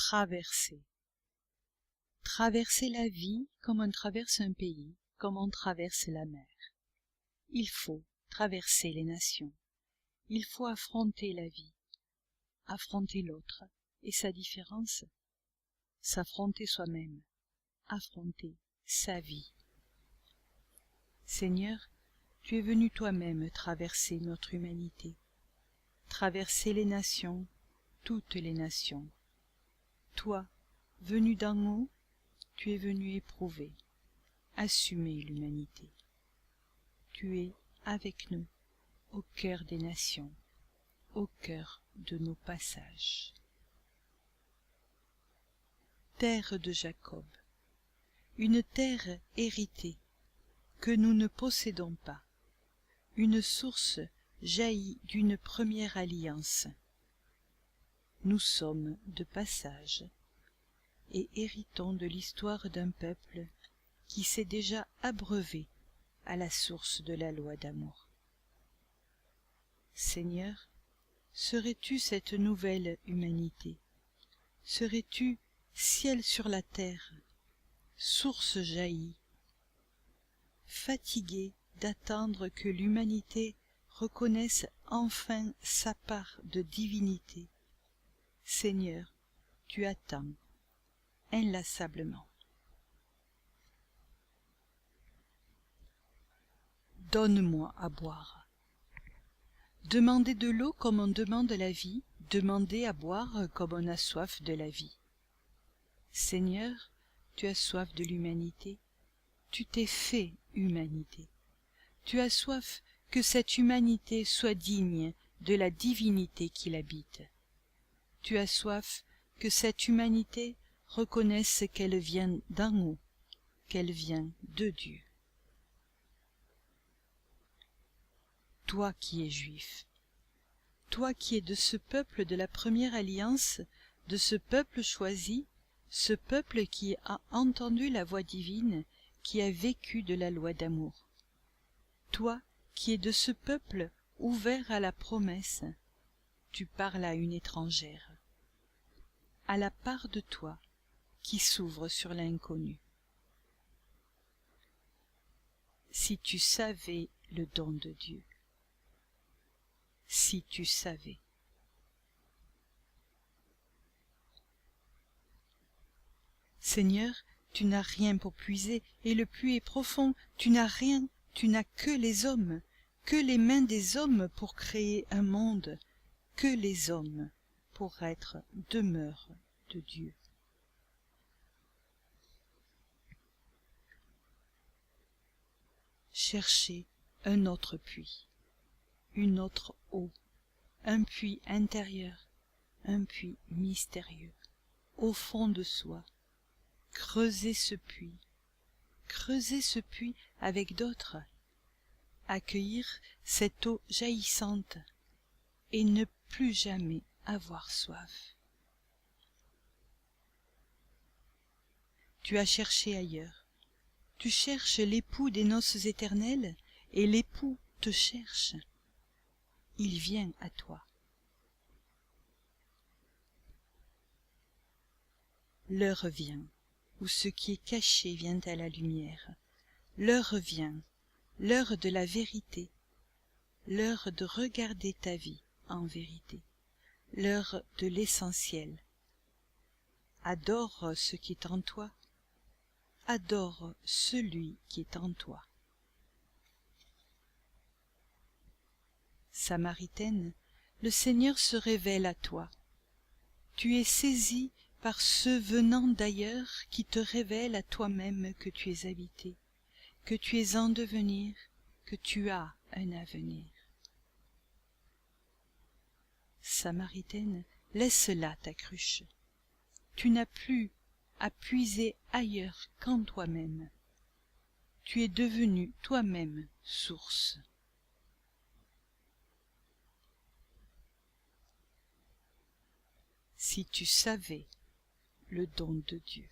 traverser. Traverser la vie comme on traverse un pays, comme on traverse la mer. Il faut traverser les nations. Il faut affronter la vie, affronter l'autre et sa différence, s'affronter soi-même, affronter sa vie. Seigneur, tu es venu toi-même traverser notre humanité, traverser les nations, toutes les nations. Toi, venu d'en haut, tu es venu éprouver, assumer l'humanité. Tu es avec nous, au cœur des nations, au cœur de nos passages. Terre de Jacob, une terre héritée, que nous ne possédons pas, une source jaillie d'une première alliance. Nous sommes de passage et héritons de l'histoire d'un peuple qui s'est déjà abreuvé à la source de la loi d'amour. Seigneur, serais-tu cette nouvelle humanité? Serais-tu ciel sur la terre, source jaillie, fatigué d'attendre que l'humanité reconnaisse enfin sa part de divinité? Seigneur, tu attends inlassablement. Donne-moi à boire. Demandez de l'eau comme on demande la vie, demandez à boire comme on a soif de la vie. Seigneur, tu as soif de l'humanité, tu t'es fait humanité. Tu as soif que cette humanité soit digne de la divinité qui l'habite. Tu as soif que cette humanité reconnaisse qu'elle vient d'en haut, qu'elle vient de Dieu. Toi qui es juif, toi qui es de ce peuple de la première alliance, de ce peuple choisi, ce peuple qui a entendu la voix divine, qui a vécu de la loi d'amour. Toi qui es de ce peuple ouvert à la promesse, tu parles à une étrangère, à la part de toi qui s'ouvre sur l'inconnu. Si tu savais le don de Dieu, si tu savais. Seigneur, tu n'as rien pour puiser, et le puits est profond, tu n'as rien, tu n'as que les hommes, que les mains des hommes pour créer un monde, que les hommes pour être demeure de Dieu. Cherchez un autre puits, une autre eau, un puits intérieur, un puits mystérieux, au fond de soi. Creusez ce puits avec d'autres, accueillir cette eau jaillissante et ne plus jamais avoir soif. Tu as cherché ailleurs, tu cherches l'époux des noces éternelles, et l'époux te cherche, il vient à toi. L'heure vient où ce qui est caché vient à la lumière, l'heure vient, l'heure de la vérité, l'heure de regarder ta vie en vérité, l'heure de l'essentiel. Adore ce qui est en toi, adore celui qui est en toi. Samaritaine, le Seigneur se révèle à toi. Tu es saisie par ceux venant d'ailleurs qui te révèlent à toi-même que tu es habité, que tu es en devenir, que tu as un avenir. Samaritaine, laisse là ta cruche. Tu n'as plus à puiser ailleurs qu'en toi-même. Tu es devenue toi-même source. Si tu savais le don de Dieu.